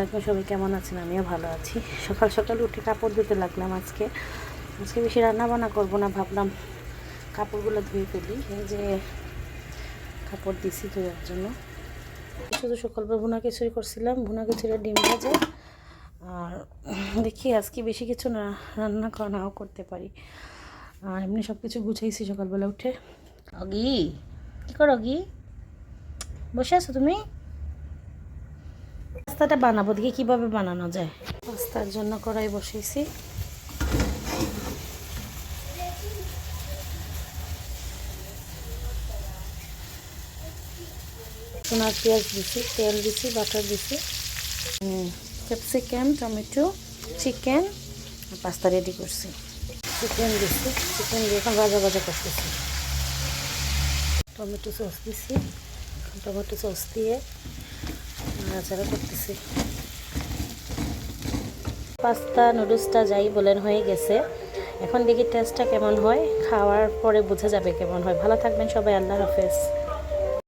আলাইকুম, সবাই কেমন আছেন? আমিও ভালো আছি। সকাল সকাল উঠে কাপড় ধুতে লাগলাম। আজকে বেশি রান্না বান্না করবো না, ভাবলাম কাপড়গুলো ধুয়ে ফেলি। এই যে কাপড় দিছি ধোয়ার জন্য। শুধু সকালবেলা ভুনা খিচুড়ি করছিলাম, ভুনা খিচুড়ি ডিম ভাজা। আর দেখি আজকে বেশি কিছু না রান্না নাও করতে পারি। আর এমনি সব কিছু গুছাইছি সকালবেলা উঠে। অগি কী করো? অগি বসে আছো তুমি? পাস্তাটা বানাবো, দেখি কীভাবে বানানো যায়। পাস্তার জন্য কড়াই বসিয়েছি। সোনার পেঁয়াজ দিছি, তেল দিছি, বাটার দিছি, capsicum, tomato, chicken, pasta ready করছি। চিকেন দিছি, চিকেন দিয়ে এখন ভাজা ভাজা করতেছি। টমেটো সস দিছি, টমেটো সস দিয়ে নাড়াচাড়া করতেছি। পাস্তা নুডলসটা যাই বলেন হয়ে গেছে। এখন দেখি টেস্টটা কেমন হয়, খাওয়ার পরে বোঝা যাবে কেমন হয়। ভালো থাকবেন সবাই, আল্লাহ হাফেজ।